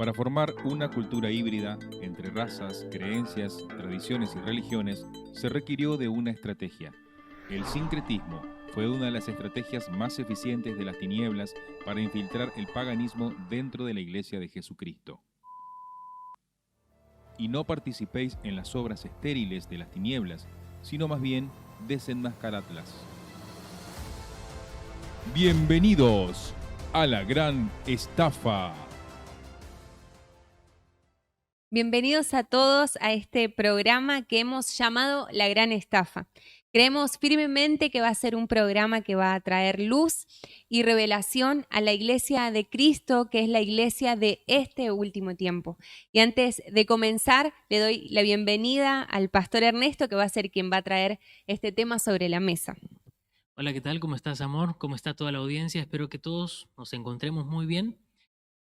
Para formar una cultura híbrida entre razas, creencias, tradiciones y religiones, se requirió de una estrategia. El sincretismo fue una de las estrategias más eficientes de las tinieblas para infiltrar el paganismo dentro de la Iglesia de Jesucristo. Y no participéis en las obras estériles de las tinieblas, sino más bien desenmascaradlas. Bienvenidos a la gran estafa. Bienvenidos a todos a este programa que hemos llamado La Gran Estafa. Creemos firmemente que va a ser un programa que va a traer luz y revelación a la Iglesia de Cristo, que es la Iglesia de este último tiempo. Y antes de comenzar, le doy la bienvenida al pastor Ernesto, que va a ser quien va a traer este tema sobre la mesa. Hola, ¿qué tal? ¿Cómo estás, amor? ¿Cómo está toda la audiencia? Espero que todos nos encontremos muy bien.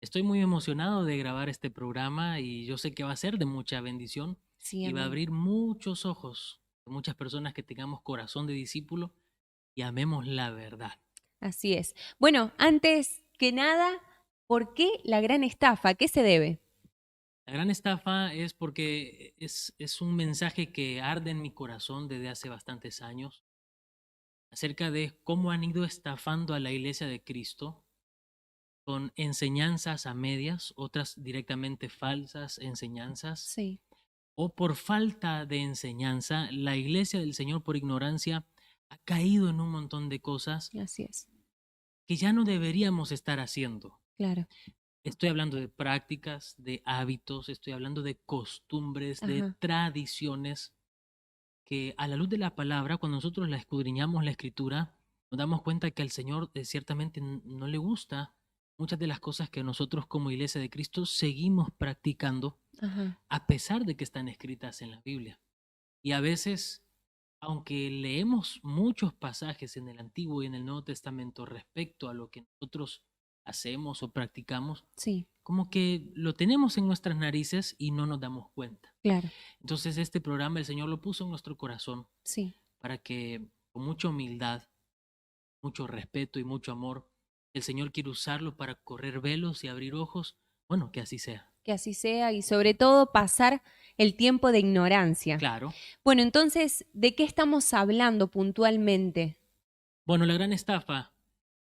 Estoy muy emocionado de grabar este programa y yo sé que va a ser de mucha bendición Sí, y va a amén. abrir muchos ojos de muchas personas que tengamos corazón de discípulo y amemos la verdad. Así es. Bueno, antes que nada, ¿por qué la gran estafa? ¿A qué se debe? La gran estafa es porque es un mensaje que arde en mi corazón desde hace bastantes años acerca de cómo han ido estafando a la iglesia de Cristo con enseñanzas a medias, otras directamente falsas enseñanzas, Sí, o por falta de enseñanza, la iglesia del Señor por ignorancia ha caído en un montón de cosas así es. que ya no deberíamos estar haciendo. Claro. Estoy hablando de prácticas, de hábitos, estoy hablando de costumbres, de Ajá. tradiciones que a la luz de la palabra, cuando nosotros la escudriñamos la escritura, nos damos cuenta que al Señor ciertamente no le gusta muchas de las cosas que nosotros como iglesia de Cristo seguimos practicando Ajá. a pesar de que están escritas en la Biblia. Y a veces, aunque leemos muchos pasajes en el Antiguo y en el Nuevo Testamento respecto a lo que nosotros hacemos o practicamos, Sí, como que lo tenemos en nuestras narices y no nos damos cuenta. claro. Entonces este programa el Señor lo puso en nuestro corazón Sí, para que con mucha humildad, mucho respeto y mucho amor, el Señor quiere usarlo para correr velos y abrir ojos. Bueno, que así sea. que así sea y sobre todo pasar el tiempo de ignorancia. Claro. Bueno, entonces, ¿de qué estamos hablando puntualmente? Bueno, la gran estafa.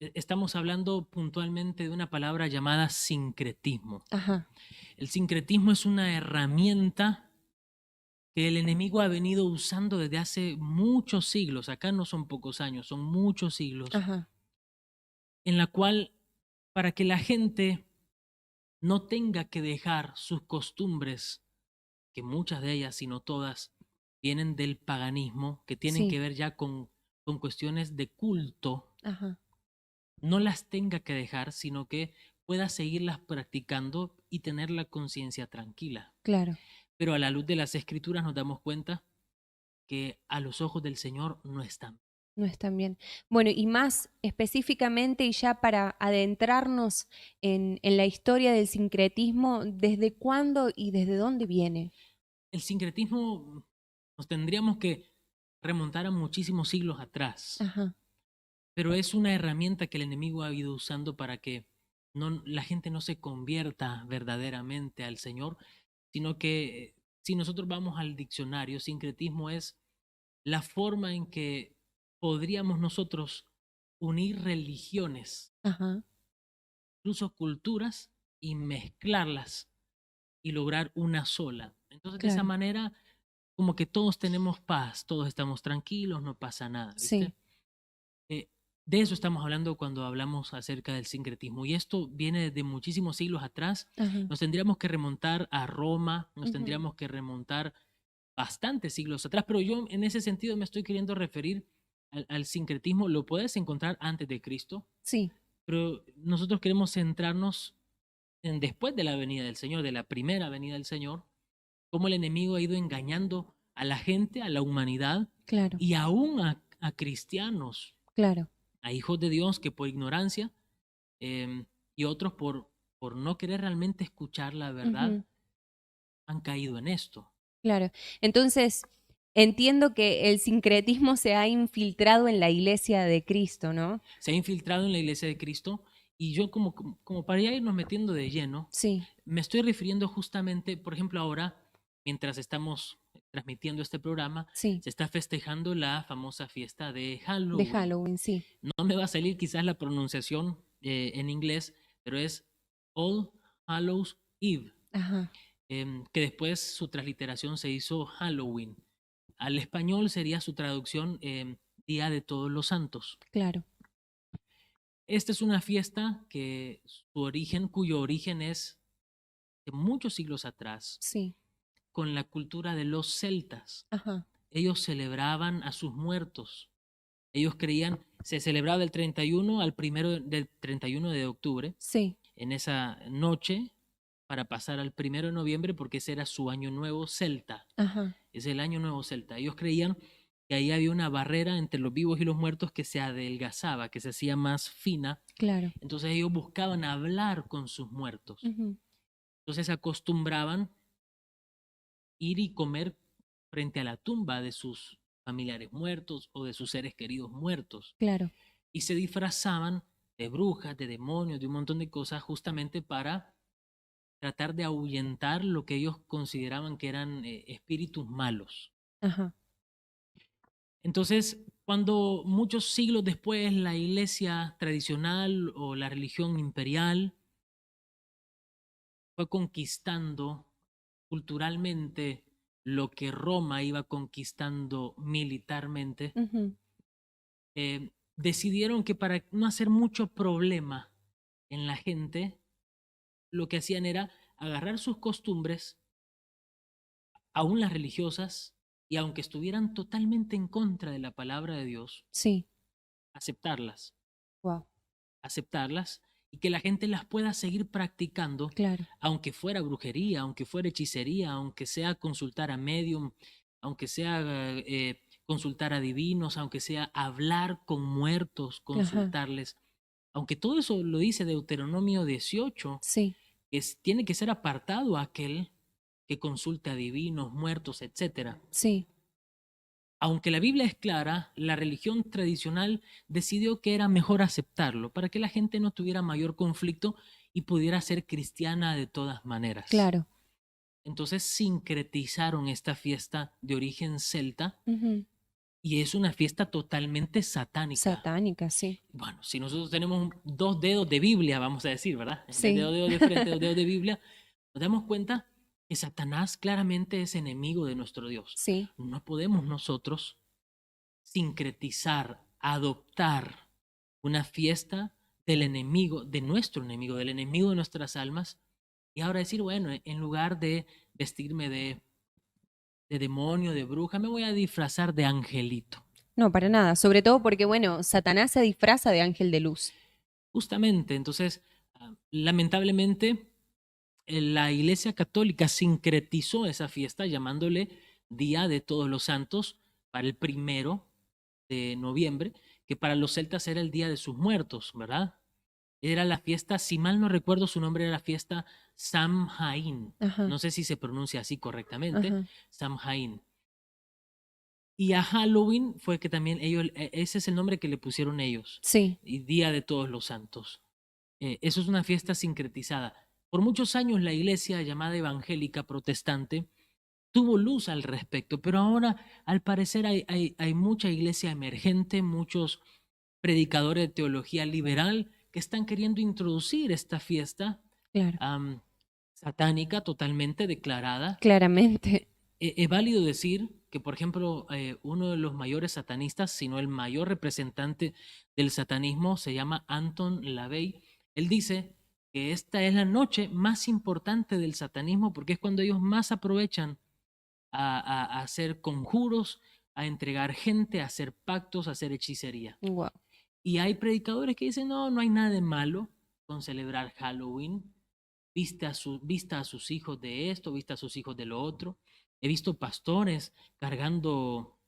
Estamos hablando puntualmente de una palabra llamada sincretismo. Ajá. El sincretismo es una herramienta que el enemigo ha venido usando desde hace muchos siglos. Acá no son pocos años, son muchos siglos. Ajá. En la cual, para que la gente no tenga que dejar sus costumbres, que muchas de ellas, si no todas, vienen del paganismo, que tienen que Sí. ver ya con cuestiones de culto, Ajá. no las tenga que dejar, sino que pueda seguirlas practicando y tener la conciencia tranquila. Claro. Pero a la luz de las escrituras nos damos cuenta que a los ojos del Señor no están. No están bien. Bueno, y más específicamente, y ya para adentrarnos en la historia del sincretismo, ¿desde cuándo y desde dónde viene? El sincretismo nos tendríamos que remontar a muchísimos siglos atrás, Ajá. pero es una herramienta que el enemigo ha ido usando para que la gente no se convierta verdaderamente al Señor, sino que si nosotros vamos al diccionario, sincretismo es la forma en que podríamos nosotros unir religiones, Ajá. incluso culturas, y mezclarlas y lograr una sola. Entonces, de esa Claro. manera, como que todos tenemos paz, todos estamos tranquilos, no pasa nada, ¿viste? Sí. Eh, de eso estamos hablando cuando hablamos acerca del sincretismo. Y esto viene de muchísimos siglos atrás. Ajá. Nos tendríamos que remontar a Roma, nos Ujú. tendríamos que remontar bastantes siglos atrás, pero yo en ese sentido me estoy queriendo referir al sincretismo. Lo puedes encontrar antes de Cristo, Sí. pero nosotros queremos centrarnos en después de la venida del Señor, de la primera venida del Señor, cómo el enemigo ha ido engañando a la gente, a la humanidad Claro. y aún a cristianos, Claro. a hijos de Dios que por ignorancia y otros por no querer realmente escuchar la verdad Ujú. han caído en esto. Claro. Entonces, entiendo que el sincretismo se ha infiltrado en la iglesia de Cristo, ¿no? Se ha infiltrado en la iglesia de Cristo Y yo como para ya irnos metiendo de lleno, Sí, me estoy refiriendo justamente, por ejemplo, ahora, mientras estamos transmitiendo este programa, sí, se está festejando la famosa fiesta de de Halloween. Halloween, sí. No me va a salir quizás la pronunciación en inglés, pero es All Hallows Eve, Ajá, que después su transliteración se hizo Halloween. Al español sería su traducción Día de Todos los Santos. claro. Esta es una fiesta cuyo origen es de muchos siglos atrás, Sí, con la cultura de los celtas. ajá, Ellos celebraban a sus muertos. Ellos creían, se celebraba del 31 al primero del 31 de octubre, sí, en esa noche, para pasar al 1 de noviembre, porque ese era su año nuevo celta. ajá, Es el año nuevo celta. Ellos creían que ahí había una barrera entre los vivos y los muertos que se adelgazaba, que se hacía más fina. claro. Entonces ellos buscaban hablar con sus muertos. Ujú, Entonces se acostumbraban ir y comer frente a la tumba de sus familiares muertos o de sus seres queridos muertos. claro, Y se disfrazaban de brujas, de demonios, de un montón de cosas justamente para tratar de ahuyentar lo que ellos consideraban que eran espíritus malos. ajá, Entonces, cuando muchos siglos después la iglesia tradicional o la religión imperial fue conquistando culturalmente lo que Roma iba conquistando militarmente, ujú, decidieron que para no hacer mucho problema en la gente, lo que hacían era agarrar sus costumbres, aún las religiosas, y aunque estuvieran totalmente en contra de la palabra de Dios, sí, aceptarlas, wow, aceptarlas y que la gente las pueda seguir practicando, claro, aunque fuera brujería, aunque fuera hechicería, aunque sea consultar a medium, aunque sea consultar a divinos, aunque sea hablar con muertos, ajá, consultarles, aunque todo eso lo dice Deuteronomio 18, sí, tiene que ser apartado aquel que consulte a divinos, muertos, etcétera. sí, Aunque la Biblia es clara, la religión tradicional decidió que era mejor aceptarlo para que la gente no tuviera mayor conflicto y pudiera ser cristiana de todas maneras. claro. Entonces sincretizaron esta fiesta de origen celta Ujú, y es una fiesta totalmente satánica. satánica, sí, Bueno, si nosotros tenemos dos dedos de Biblia, vamos a decir, ¿verdad? En vez de sí, dos dedos de frente, dos dedos de Biblia, nos damos cuenta que Satanás claramente es enemigo de nuestro Dios. sí, No podemos nosotros sincretizar, adoptar una fiesta del enemigo, de nuestro enemigo, del enemigo de nuestras almas, y ahora decir, bueno, en lugar de vestirme de demonio, de bruja, me voy a disfrazar de angelito. no, para nada, sobre todo porque, bueno, Satanás se disfraza de ángel de luz. Justamente, entonces, lamentablemente, la Iglesia Católica sincretizó esa fiesta llamándole Día de Todos los Santos para el 1 de noviembre, que para los celtas era el Día de sus Muertos, ¿verdad? Era la fiesta, si mal no recuerdo, su nombre era la fiesta Samhain. Ajá, No sé si se pronuncia así correctamente, ajá, Samhain. Y a Halloween fue que también ellos, ese es el nombre que le pusieron ellos, sí, y Día de Todos los Santos. Eso es una fiesta sincretizada. Por muchos años la iglesia llamada evangélica protestante tuvo luz al respecto, pero ahora al parecer hay mucha iglesia emergente, muchos predicadores de teología liberal que están queriendo introducir esta fiesta claro, am, satánica totalmente declarada. claramente. Es válido decir que, por ejemplo, uno de los mayores satanistas, si no el mayor representante del satanismo, se llama Anton LaVey. Él dice que esta es la noche más importante del satanismo porque es cuando ellos más aprovechan a hacer conjuros, a entregar gente, a hacer pactos, a hacer hechicería. Wow, Y hay predicadores que dicen, no, no hay nada de malo con celebrar Halloween. Vista a sus hijos de esto, vista a sus hijos de lo otro. He visto pastores cargando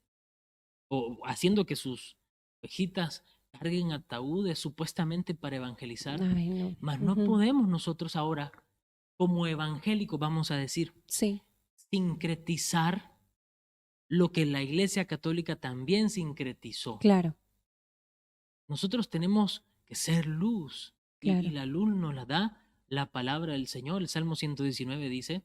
o haciendo que sus ovejitas carguen ataúdes supuestamente para evangelizar. ay, no. Mas no Ujú, podemos nosotros ahora, como evangélicos, vamos a decir, sí, sincretizar lo que la Iglesia Católica también sincretizó. claro, Nosotros tenemos que ser luz, Claro. y la luz nos la da la palabra del Señor. El Salmo 119 dice,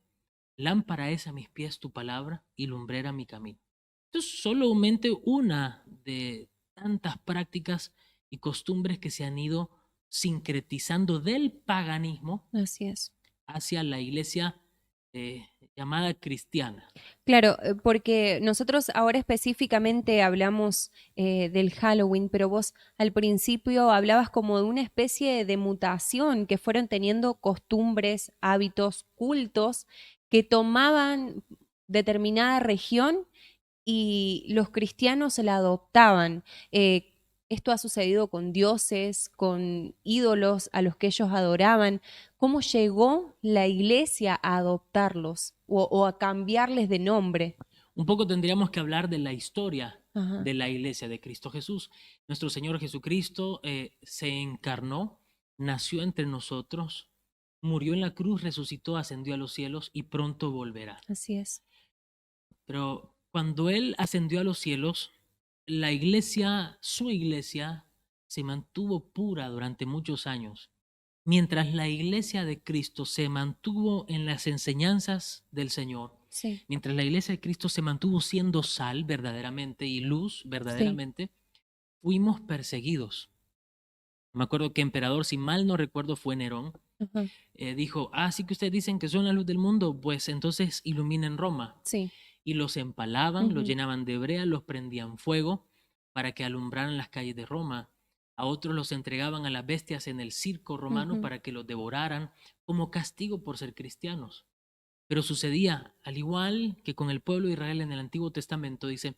lámpara es a mis pies tu palabra y lumbrera mi camino. Esto es solamente una de tantas prácticas y costumbres que se han ido sincretizando del paganismo Así es. hacia la iglesia llamada cristiana. Claro, porque nosotros ahora específicamente hablamos del Halloween, pero vos al principio hablabas como de una especie de mutación que fueron teniendo costumbres, hábitos, cultos que tomaban determinada región y los cristianos la adoptaban. Esto ha sucedido con dioses, con ídolos a los que ellos adoraban. ¿Cómo llegó la iglesia a adoptarlos o a cambiarles de nombre? Un poco tendríamos que hablar de la historia Ajá, de la iglesia de Cristo Jesús. Nuestro Señor Jesucristo se encarnó, nació entre nosotros, murió en la cruz, resucitó, ascendió a los cielos y pronto volverá. así es. Pero cuando Él ascendió a los cielos, la iglesia, su iglesia, se mantuvo pura durante muchos años. Mientras la iglesia de Cristo se mantuvo en las enseñanzas del Señor, Sí, mientras la iglesia de Cristo se mantuvo siendo sal verdaderamente y luz sí. verdaderamente, fuimos perseguidos. Me acuerdo que emperador, si mal no recuerdo, fue Nerón, Ajá, dijo, sí que ustedes dicen que son la luz del mundo, pues entonces iluminen Roma. sí. Y los empalaban, los Ujú, llenaban de brea, los prendían fuego para que alumbraran las calles de Roma. A otros los entregaban a las bestias en el circo romano ujú. para que los devoraran como castigo por ser cristianos. Pero sucedía, al igual que con el pueblo de Israel en el Antiguo Testamento, dice,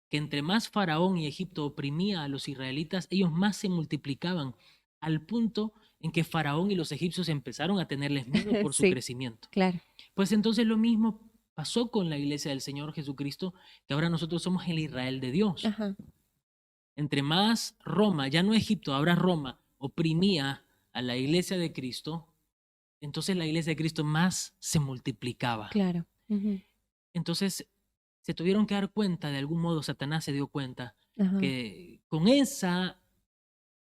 que entre más Faraón y Egipto oprimía a los israelitas, ellos más se multiplicaban, al punto en que Faraón y los egipcios empezaron a tenerles miedo por su Sí, crecimiento. claro. Pues entonces lo mismo pasó con la iglesia del Señor Jesucristo, que ahora nosotros somos el Israel de Dios. Ajá, Entre más Roma, ya no Egipto, ahora Roma, oprimía a la iglesia de Cristo, entonces la iglesia de Cristo más se multiplicaba. claro. Ujú, Entonces se tuvieron que dar cuenta, de algún modo Satanás se dio cuenta, ajá, que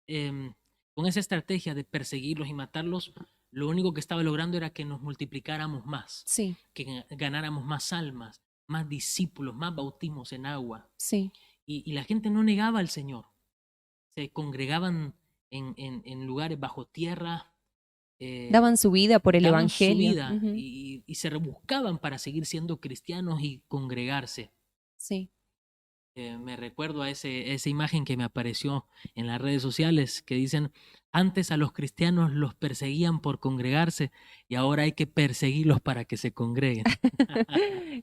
em, con esa estrategia de perseguirlos y matarlos, lo único que estaba logrando era que nos multiplicáramos más, sí, que ganáramos más almas, más discípulos, más bautismos en agua. sí. Y la gente no negaba al Señor, se congregaban en lugares bajo tierra, Daban su vida por el daban su evangelio. vida Ujú, y se rebuscaban para seguir siendo cristianos y congregarse. sí. Me recuerdo a esa imagen que me apareció en las redes sociales que dicen, antes a los cristianos los perseguían por congregarse y ahora hay que perseguirlos para que se congreguen.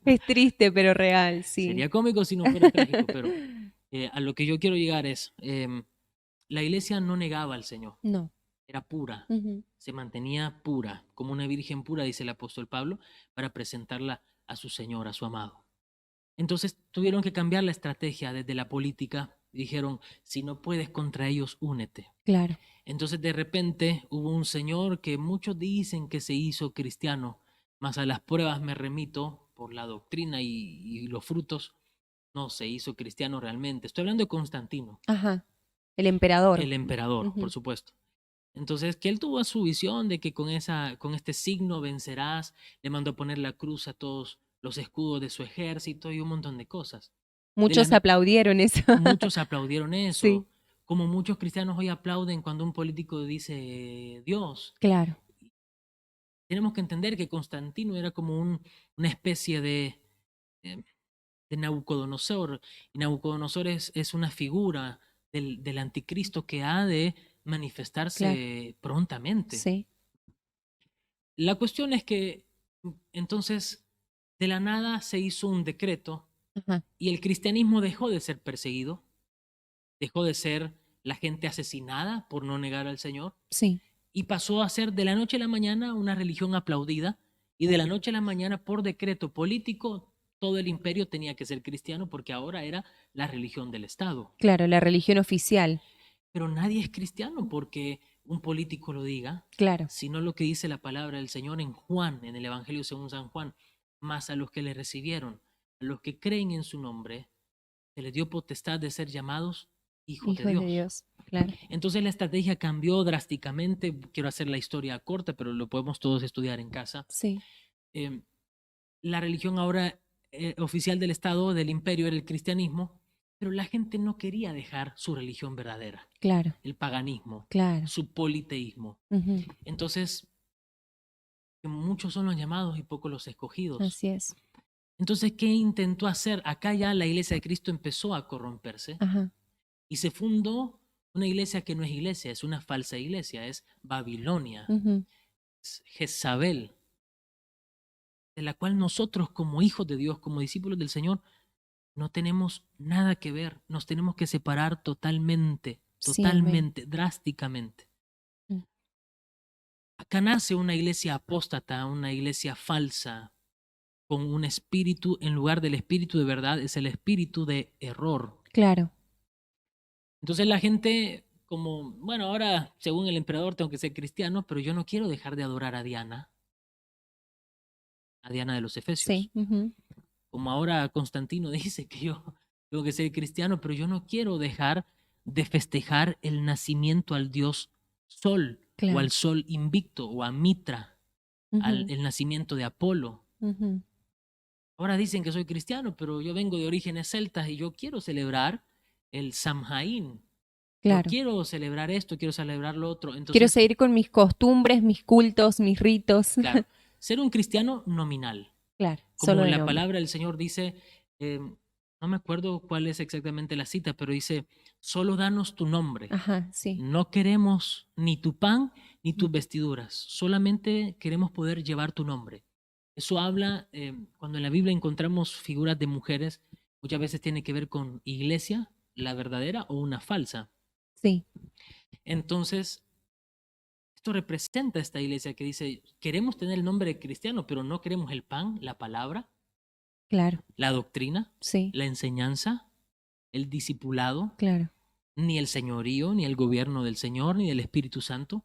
Es triste, pero real, sí. Sería cómico si no fuera trágico, pero a lo que yo quiero llegar es, la iglesia no negaba al Señor, No. era pura, Ujú, se mantenía pura, como una virgen pura, dice el apóstol Pablo, para presentarla a su Señor, a su amado. Entonces tuvieron que cambiar la estrategia desde la política y dijeron, si no puedes contra ellos, únete. claro. Entonces de repente hubo un señor que muchos dicen que se hizo cristiano, mas a las pruebas me remito por la doctrina y los frutos, no se hizo cristiano realmente. Estoy hablando de Constantino, Ajá. El emperador. el emperador, por Ujú, supuesto. Entonces, que él tuvo su visión de que con este signo vencerás, le mandó a poner la cruz a todos los escudos de su ejército y un montón de cosas. De la muchos na- aplaudieron eso. Muchos aplaudieron Sí, eso, como muchos cristianos hoy aplauden cuando un político dice Dios. claro. Tenemos que entender que Constantino era como una especie eh, de Nabucodonosor, y Nabucodonosor es una figura del anticristo que ha de Claro. manifestarse prontamente. Sí. La cuestión es que entonces de la nada se hizo un decreto Ajá. y el cristianismo dejó de ser perseguido, dejó de ser la gente asesinada por no negar al Señor Sí. y pasó a ser de la noche a la mañana una religión aplaudida y de la noche a la mañana por decreto político todo el imperio tenía que ser cristiano porque ahora era la religión del Estado. Claro, la religión oficial. Pero nadie es cristiano porque un político lo diga, Claro. sino lo que dice la palabra del Señor en Juan, en el Evangelio según San Juan, más a los que le recibieron, a los que creen en su nombre, se les dio potestad de ser llamados hijos de Hijos Dios. de Dios, claro. Entonces la estrategia cambió drásticamente. Quiero hacer la historia corta, pero lo podemos todos estudiar en casa. Sí, Eh, la religión ahora oficial del Estado, del imperio, era el cristianismo, pero la gente no quería dejar su religión verdadera, claro, el paganismo, claro. su politeísmo. Ujú, Entonces, muchos son los llamados y pocos los escogidos. así es. Entonces, ¿qué intentó hacer? Acá ya la iglesia de Cristo empezó a corromperse Ajá. y se fundó una iglesia que no es iglesia, es una falsa iglesia, es Babilonia, Ujú, es Jezabel, de la cual nosotros como hijos de Dios, como discípulos del Señor, no tenemos nada que ver, nos tenemos que separar totalmente, sí, amén. drásticamente. Mm, Acá nace una iglesia apóstata, una iglesia falsa, con un espíritu, en lugar del espíritu de verdad, es el espíritu de error. claro. Entonces la gente, como, bueno, ahora según el emperador tengo que ser cristiano, pero yo no quiero dejar de adorar a Diana de los Efesios. Sí. Ujú, Como ahora Constantino dice que yo tengo que ser cristiano, pero yo no quiero dejar de festejar el nacimiento al dios Sol, o claro. al Sol invicto, o a Mitra, Ujú, el nacimiento de Apolo. ujú, Ahora dicen que soy cristiano, pero yo vengo de orígenes celtas y yo quiero celebrar el Samhain. Yo claro. quiero celebrar esto, quiero celebrar lo otro. Quiero Entonces, seguir con mis costumbres, mis cultos, mis ritos. claro, ser un cristiano nominal. Claro, solo Como de la nombre. palabra del Señor dice, no me acuerdo cuál es exactamente la cita, pero dice, solo danos tu nombre. Ajá, sí. No queremos ni tu pan ni Mm, tus vestiduras, solamente queremos poder llevar tu nombre. Eso habla, cuando en la Biblia encontramos figuras de mujeres, muchas veces tiene que ver con iglesia, la verdadera o una falsa. sí, Entonces, esto representa esta iglesia que dice, queremos tener el nombre de cristiano, pero no queremos el pan, la palabra, claro. la doctrina, Sí, la enseñanza, el discipulado, claro. ni el señorío, ni el gobierno del Señor, ni del Espíritu Santo.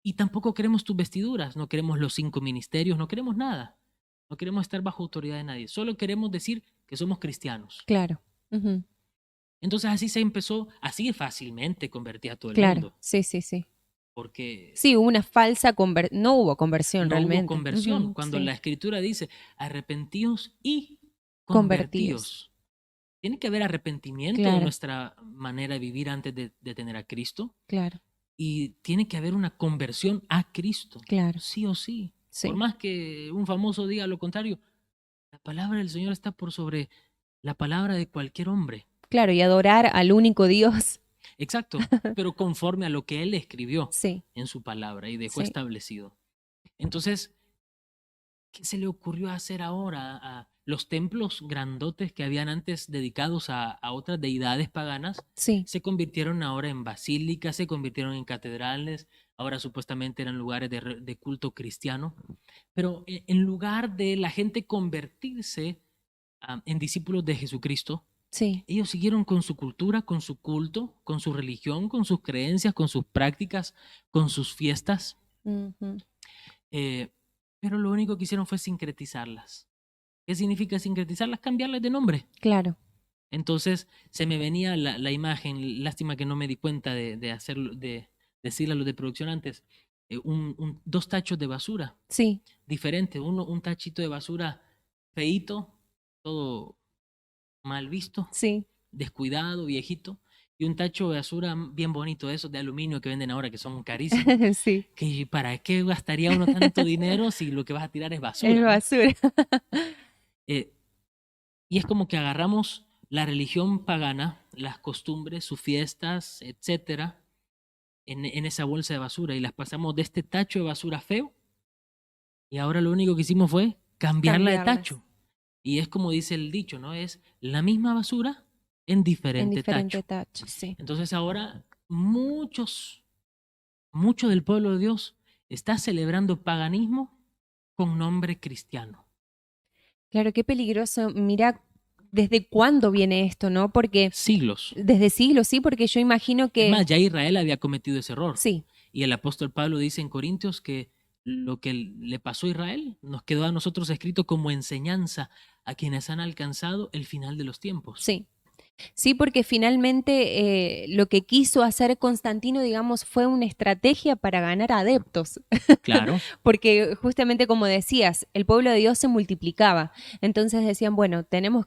Y tampoco queremos tus vestiduras, no queremos los 5 ministerios, no queremos nada. No queremos estar bajo autoridad de nadie. Solo queremos decir que somos cristianos. Claro. Ujú, Entonces así se empezó, así de fácilmente convertía a todo el claro. mundo. Sí, sí, sí. Porque Sí, hubo una falsa conversión. No hubo conversión no hubo realmente. conversión. Ujú, Cuando sí. la Escritura dice, arrepentíos y Convertidos. convertíos. Tiene que haber arrepentimiento de Claro, nuestra manera de vivir antes de tener a Cristo. claro, Y tiene que haber una conversión a Cristo, claro. sí o sí. Por Sí. más que un famoso diga lo contrario, la palabra del Señor está por sobre la palabra de cualquier hombre. Claro, y adorar al único Dios. Exacto, pero conforme a lo que Él escribió Sí, en su palabra y dejó sí. establecido. Entonces, ¿qué se le ocurrió hacer ahora a los templos grandotes que habían antes dedicados a otras deidades paganas? Sí, Se convirtieron ahora en basílicas, se convirtieron en catedrales, ahora supuestamente eran lugares de culto cristiano. Pero en lugar de la gente convertirse en discípulos de Jesucristo, sí. ellos siguieron con su cultura, con su culto, con su religión, con sus creencias, con sus prácticas, con sus fiestas. Ujú, eh, pero lo único que hicieron fue sincretizarlas. ¿Qué significa sincretizarlas? Cambiarles de nombre. claro. Entonces se me venía la imagen, lástima que no me di cuenta de hacerlo, de decirle a los de producción antes, dos tachos de basura Sí, diferentes, un tachito de basura feíto, todo mal visto, sí. descuidado, viejito, y un tacho de basura bien bonito, esos de aluminio que venden ahora, que son carísimos. Sí. Que ¿para qué gastaría uno tanto dinero si lo que vas a tirar es Es basura, ¿no? basura. Eh, y es como que agarramos la religión pagana, las costumbres, sus fiestas, etcétera, en esa bolsa de basura y las pasamos de este tacho de basura feo y ahora lo único que hicimos fue cambiarla de Cambiarlas tacho. Y es como dice el dicho, ¿no? Es la misma basura en en diferente diferente tacho. tacho. Sí. Entonces ahora mucho del pueblo de Dios está celebrando paganismo con nombre cristiano. Claro, qué peligroso. Mira, ¿desde cuándo viene esto, no? Porque Siglos. desde siglos, sí, porque yo imagino Es que más, ya Israel había cometido ese error. sí, Y el apóstol Pablo dice en Corintios que lo que le pasó a Israel nos quedó a nosotros escrito como enseñanza a quienes han alcanzado el final de los tiempos. sí. Sí, porque finalmente lo que quiso hacer Constantino, digamos, fue una estrategia para ganar adeptos, Claro. porque justamente como decías, el pueblo de Dios se multiplicaba, entonces decían, bueno, tengo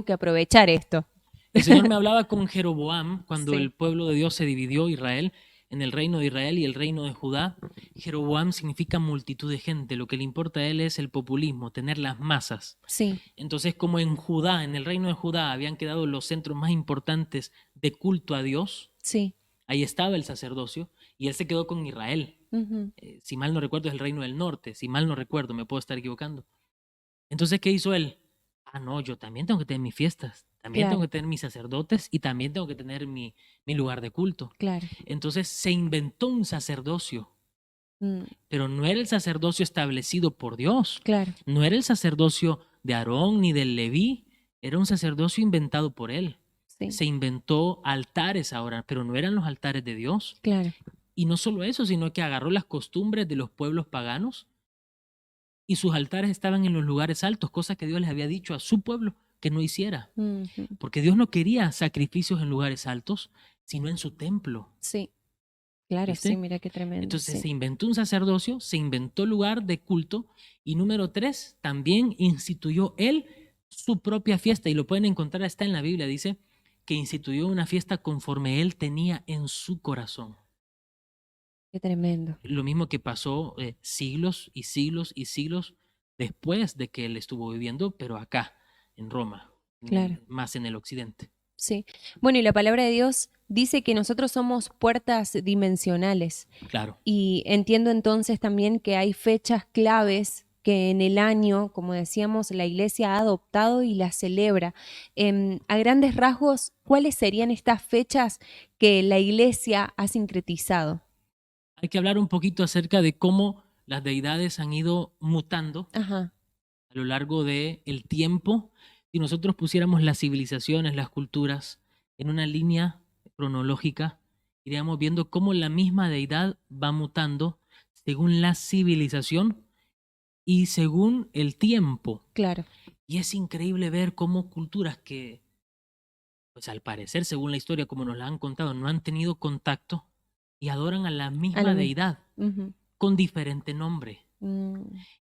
que aprovechar esto. El Señor me hablaba con Jeroboam cuando Sí, el pueblo de Dios se dividió Israel en el reino de Israel y el reino de Judá. Jeroboam significa multitud de gente. Lo que le importa a él es el populismo, tener las masas. sí, Entonces, como en Judá, en el reino de Judá, habían quedado los centros más importantes de culto a Dios, sí. ahí estaba el sacerdocio y él se quedó con Israel. Ujú. Si mal no recuerdo, es el reino del norte. Si mal no recuerdo, me puedo estar equivocando. Entonces, ¿qué hizo él? Ah, no, yo también tengo que tener mis fiestas, también tengo Claro, que tener mis sacerdotes y también tengo que tener mi lugar de culto. claro. Entonces se inventó un sacerdocio, Mm, pero no era el sacerdocio establecido por Dios, claro, no era el sacerdocio de Aarón ni del Leví, era un sacerdocio inventado por él. sí, Se inventó altares ahora, pero no eran los altares de Dios. claro. Y no solo eso, sino que agarró las costumbres de los pueblos paganos y sus altares estaban en los lugares altos, cosa que Dios les había dicho a su pueblo que no hiciera. Ujú. Porque Dios no quería sacrificios en lugares altos, sino en su templo. Sí, claro, sí, ¿Viste? mira qué tremendo, Entonces sí. se inventó un sacerdocio, se inventó lugar de culto y número 3, también instituyó él su propia fiesta y lo pueden encontrar, está en la Biblia, dice que instituyó una fiesta conforme él tenía en su corazón. Qué tremendo. Lo mismo que pasó siglos y siglos y siglos después de que él estuvo viviendo, pero acá, en Roma, Claro. más en el occidente. Sí. Bueno, y la palabra de Dios dice que nosotros somos puertas dimensionales. Claro. Y entiendo entonces también que hay fechas claves que en el año, como decíamos, la iglesia ha adoptado y las celebra. A grandes rasgos, ¿cuáles serían estas fechas que la iglesia ha sincretizado? Hay que hablar un poquito acerca de cómo las deidades han ido mutando Ajá, a lo largo del tiempo. Si nosotros pusiéramos las civilizaciones, las culturas, en una línea cronológica, iríamos viendo cómo la misma deidad va mutando según la civilización y según el tiempo. claro. Y es increíble ver cómo culturas que, pues al parecer, según la historia, como nos la han contado, no han tenido contacto y adoran a la A lo misma mismo. deidad Ujú. con diferente nombre. Mm,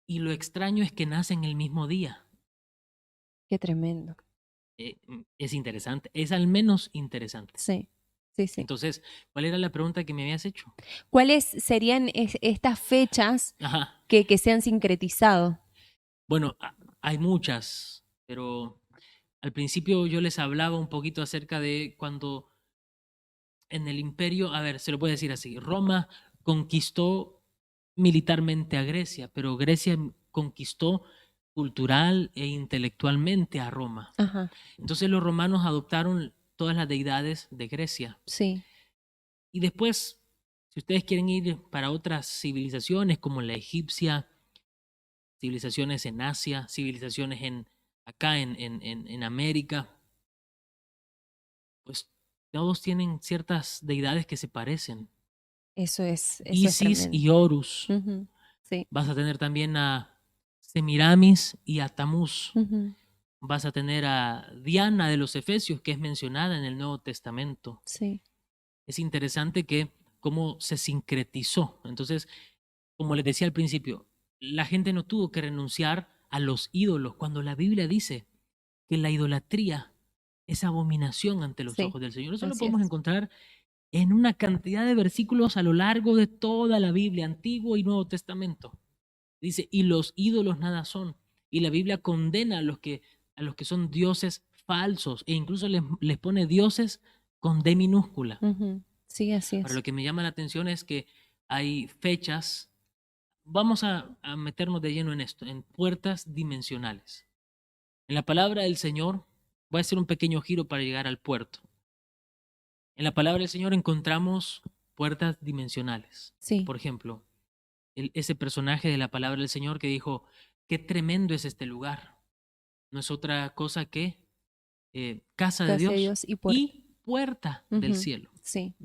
Y lo extraño es que nacen el mismo día. qué tremendo. Es interesante, es al menos interesante. Sí, sí, sí. Entonces, ¿cuál era la pregunta que me habías hecho? ¿Cuáles serían estas fechas Ajá. que se han sincretizado? Bueno, hay muchas, pero al principio yo les hablaba un poquito acerca de cuando en el imperio, a ver, se lo puede decir así, Roma conquistó militarmente a Grecia, pero Grecia conquistó cultural e intelectualmente a Roma. Ajá, Entonces los romanos adoptaron todas las deidades de Grecia. sí, Y después, si ustedes quieren ir para otras civilizaciones como la egipcia, civilizaciones en Asia, civilizaciones acá en América, pues todos tienen ciertas deidades que se parecen. eso es Isis tremendo. y Horus. Ujú, sí, Vas a tener también a Semiramis y a Tamuz. ujú, Vas a tener a Diana de los Efesios, que es mencionada en el Nuevo Testamento. sí, Es interesante que cómo se sincretizó. Entonces, como les decía al principio, la gente no tuvo que renunciar a los ídolos cuando la Biblia dice que la idolatría es abominación ante los sí, ojos del Señor. Eso lo así podemos es. encontrar en una cantidad de versículos a lo largo de toda la Biblia, Antiguo y Nuevo Testamento. Dice, y los ídolos nada son. Y la Biblia condena a los que son dioses falsos e incluso les pone dioses con D minúscula. Ujú, sí, así Ahora, es. lo que me llama la atención es que hay fechas. Vamos a meternos de lleno en esto, en puertas dimensionales. En la palabra del Señor, voy a hacer un pequeño giro para llegar al puerto. En la palabra del Señor encontramos puertas dimensionales. Sí, Por ejemplo, ese personaje de la palabra del Señor que dijo, qué tremendo es este lugar. No es otra cosa que casa de casa de Dios Dios y puerta. y puerta del Ujú, cielo. sí,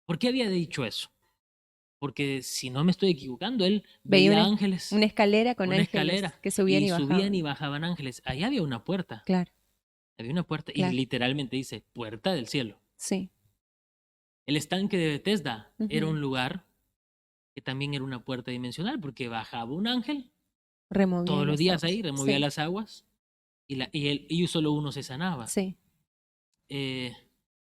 ¿Por qué había dicho eso? Porque si no me estoy equivocando, él veía veía ángeles, una escalera con una ángeles escalera, que subían y y subían bajaban. y bajaban ángeles. Ahí había una puerta. Claro, Había una puerta y Claro. literalmente dice puerta del cielo. Sí. El estanque de Bethesda era Ujú. un lugar que también era una puerta dimensional porque bajaba un ángel Removía todos los las días ahí, aguas. removía Sí, las aguas y solo uno se sanaba. sí. Eh,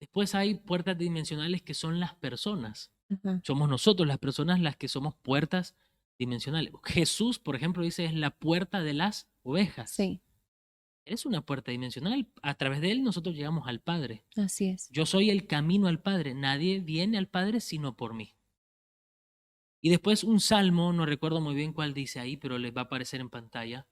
Después hay puertas dimensionales que son las personas. Ajá. Somos nosotros las personas las que somos puertas dimensionales. Jesús, por ejemplo, dice es la puerta de las ovejas. Sí, Es una puerta dimensional. A través de él nosotros llegamos al Padre. así es. Yo soy el camino al Padre. Nadie viene al Padre sino por mí. Y después un salmo, no recuerdo muy bien cuál dice ahí, pero les va a aparecer en pantalla.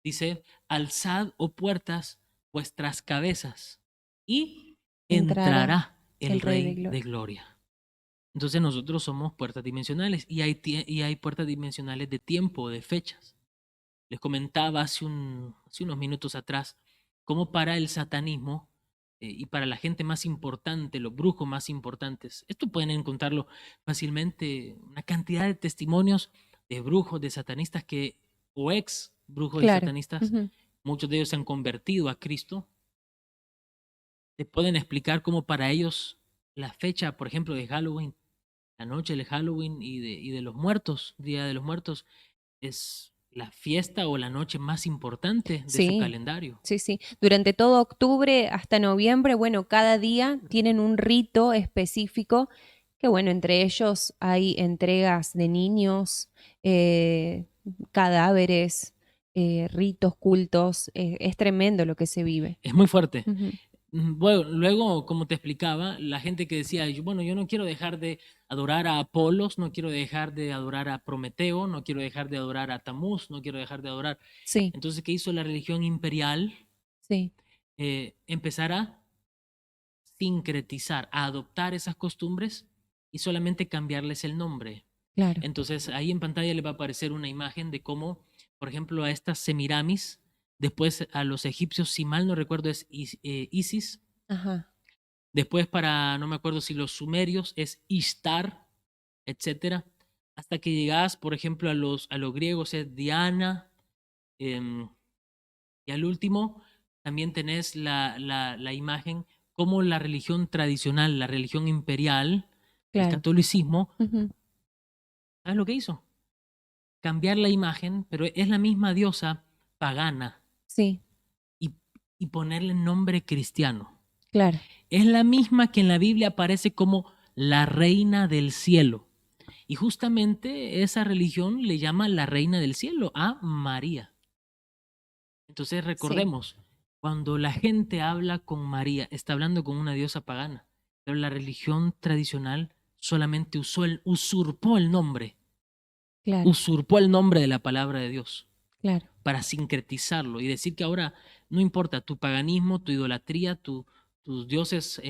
Dice, alzad, oh puertas, vuestras cabezas, y Entrará entrará el el Rey de Rey de Gloria. Gloria. Entonces nosotros somos puertas dimensionales y hay puertas dimensionales de tiempo, de fechas. Les comentaba hace unos minutos atrás cómo para el satanismo y para la gente más importante, los brujos más importantes, esto pueden encontrarlo fácilmente, una cantidad de testimonios de brujos, de satanistas o ex brujos y Claro. satanistas, Ujú. muchos de ellos se han convertido a Cristo, te pueden explicar cómo para ellos la fecha, por ejemplo, de Halloween, la noche de Halloween y de los muertos, Día de los Muertos, es la fiesta o la noche más importante de su Sí, calendario. sí, sí. Durante todo octubre hasta noviembre, bueno, cada día tienen un rito específico que, bueno, entre ellos hay entregas de niños, cadáveres, ritos, cultos. Es tremendo lo que se vive. Es muy fuerte. Ujú. Bueno, luego, como te explicaba, la gente que decía, bueno, yo no quiero dejar de adorar a Apolos, no quiero dejar de adorar a Prometeo, no quiero dejar de adorar a Tamuz, no quiero dejar de adorar. Sí, Entonces, ¿qué hizo la religión imperial? sí, Empezar a sincretizar, a adoptar esas costumbres y solamente cambiarles el nombre. claro. Entonces, ahí en pantalla le va a aparecer una imagen de cómo, por ejemplo, a estas Semiramis, después a los egipcios, si mal no recuerdo, es Isis. Ajá. Después para, no me acuerdo si los sumerios es Ishtar, etcétera. Hasta que llegas, por ejemplo, a los griegos es Diana. em, y al último también tenés la imagen como la religión tradicional, la religión imperial, el Claro. catolicismo, Ujú. ¿sabes lo que hizo? Cambiar la imagen, pero es la misma diosa pagana Sí, y, y ponerle nombre cristiano. claro. Es la misma que en la Biblia aparece como la reina del cielo. Y justamente esa religión le llama la reina del cielo a María. Entonces Sí, recordemos, cuando la gente habla con María, está hablando con una diosa pagana, pero la religión tradicional solamente claro, usurpó el nombre de la palabra de Dios claro. para sincretizarlo y decir que ahora no importa tu paganismo, tu idolatría, tus dioses,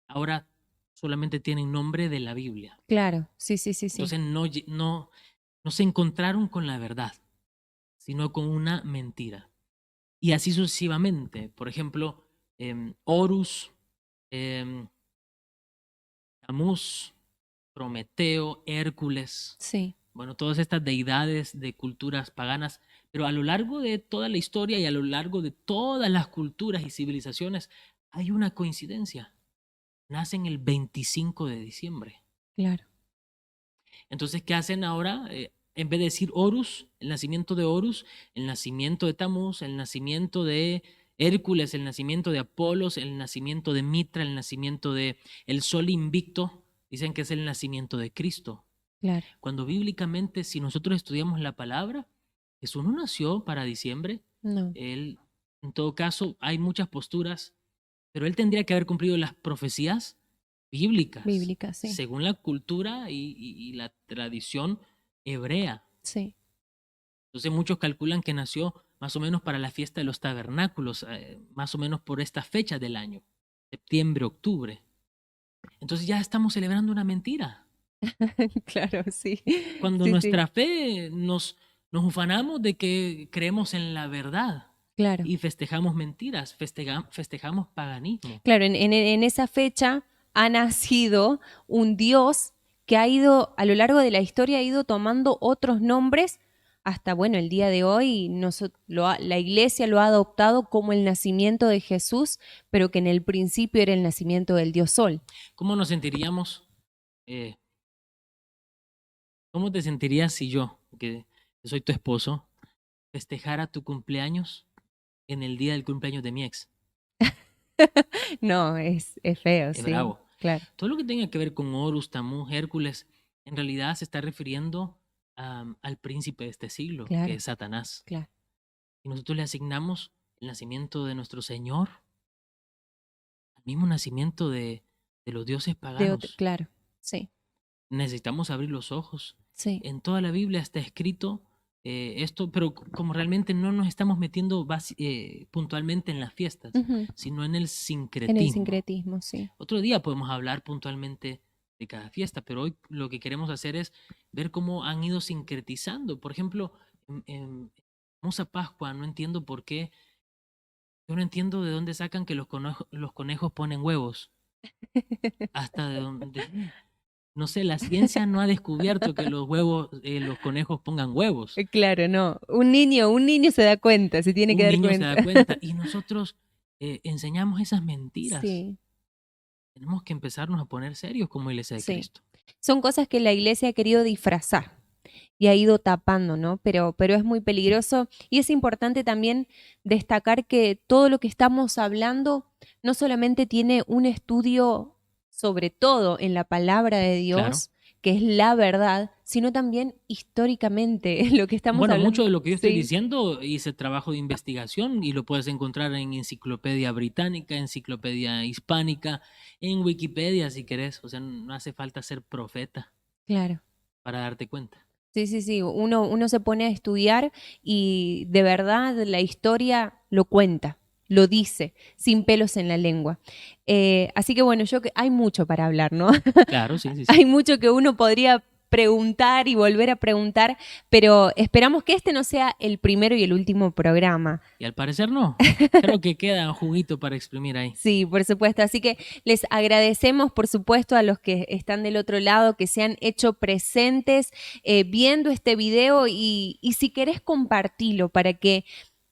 ahora solamente tienen nombre de la Biblia. Claro, sí, sí, sí, sí. Entonces no se encontraron con la verdad, sino con una mentira. Y así sucesivamente. Por ejemplo, Horus, em, Tamuz, Prometeo, Hércules, Sí, bueno, todas estas deidades de culturas paganas, pero a lo largo de toda la historia y a lo largo de todas las culturas y civilizaciones hay una coincidencia. Nacen el 25 de diciembre. claro. Entonces, ¿qué hacen ahora? En vez de decir Horus, el nacimiento de Horus, el nacimiento de Tamuz, el nacimiento de Hércules, el nacimiento de Apolos, el nacimiento de Mitra, el nacimiento de el sol invicto, dicen que es el nacimiento de Cristo. Claro. Cuando bíblicamente, si nosotros estudiamos la palabra, Jesús no nació para diciembre. No, Él, en todo caso, hay muchas posturas, pero él tendría que haber cumplido las profecías bíblicas, bíblica, sí, según la cultura y la tradición hebrea. sí. Entonces muchos calculan que nació más o menos para la fiesta de los tabernáculos, más o menos por esta fecha del año, septiembre, octubre. Entonces ya estamos celebrando una mentira. Claro, sí. Cuando Sí, sí, nuestra fe nos ufanamos de que creemos en la verdad claro. y festejamos mentiras, festejamos paganismo. Claro, en esa fecha ha nacido un Dios que ha ido, a lo largo de la historia, ha ido tomando otros nombres hasta, bueno, el día de hoy la iglesia lo ha adoptado como el nacimiento de Jesús, pero que en el principio era el nacimiento del Dios Sol. ¿Cómo nos sentiríamos? ¿Cómo te sentirías si yo, que soy tu esposo, festejara tu cumpleaños en el día del cumpleaños de mi ex? No, es feo, Es sí. bravo. Claro. Todo lo que tenga que ver con Horus, Tamuz, Hércules, en realidad se está refiriendo al príncipe de este siglo, Claro. que es Satanás. Claro. Y nosotros le asignamos el nacimiento de nuestro Señor al mismo nacimiento de los dioses paganos. Claro, sí. Necesitamos abrir los ojos. Sí. En toda la Biblia está escrito esto, pero como realmente no nos estamos metiendo puntualmente en las fiestas, sino en el sincretismo. En el sincretismo, sí. Otro día podemos hablar puntualmente de cada fiesta, pero hoy lo que queremos hacer es ver cómo han ido sincretizando. Por ejemplo, en famosa Pascua, no entiendo por qué. Yo no entiendo de dónde sacan que los conejos ponen huevos. Hasta de dónde. No sé, la ciencia no ha descubierto que los conejos pongan huevos. Claro, no. Un niño se da cuenta, se tiene que dar cuenta. Un niño se da cuenta. Y nosotros enseñamos esas mentiras. Sí. Tenemos que empezarnos a poner serios como Iglesia de Cristo. Son cosas que la Iglesia ha querido disfrazar y ha ido tapando, ¿no? Pero es muy peligroso y es importante también destacar que todo lo que estamos hablando no solamente tiene un estudio sobre todo en la palabra de Dios, claro, que es la verdad, sino también históricamente lo que estamos hablando. Bueno, mucho de lo que yo estoy diciendo hice trabajo de investigación y lo puedes encontrar en Enciclopedia Británica, Enciclopedia Hispánica, en Wikipedia si querés. O sea, no hace falta ser profeta, claro, para darte cuenta. Sí. Uno se pone a estudiar y de verdad la historia lo cuenta, lo dice, sin pelos en la lengua. Así que bueno, hay mucho para hablar, ¿no? Claro, sí. Hay mucho que uno podría preguntar y volver a preguntar, pero esperamos que este no sea el primero y el último programa. Y al parecer no. Creo que queda un juguito para exprimir ahí. Sí, por supuesto. Así que les agradecemos, por supuesto, a los que están del otro lado, que se han hecho presentes viendo este video y si querés compartirlo para que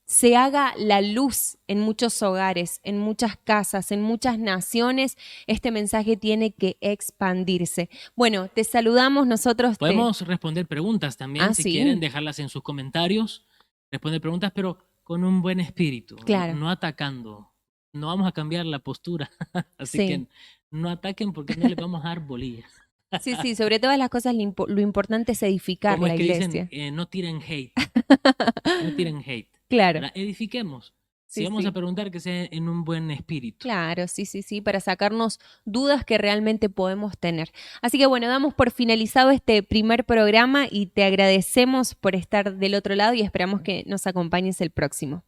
se haga la luz en muchos hogares, en muchas casas, en muchas naciones. Este mensaje tiene que expandirse. Bueno, te saludamos nosotros. Podemos responder preguntas también, si quieren dejarlas en sus comentarios. Responder preguntas, pero con un buen espíritu, claro, no atacando. No vamos a cambiar la postura, así que no ataquen porque no les vamos a dar bolillas. Sí, sobre todas las cosas lo importante es edificar la iglesia. Dicen, no tiren hate. No tiren hate. Claro. Ahora, edifiquemos. Si vamos a preguntar, que sea en un buen espíritu. Claro, sí, para sacarnos dudas que realmente podemos tener. Así que bueno, damos por finalizado este primer programa y te agradecemos por estar del otro lado y esperamos que nos acompañes el próximo.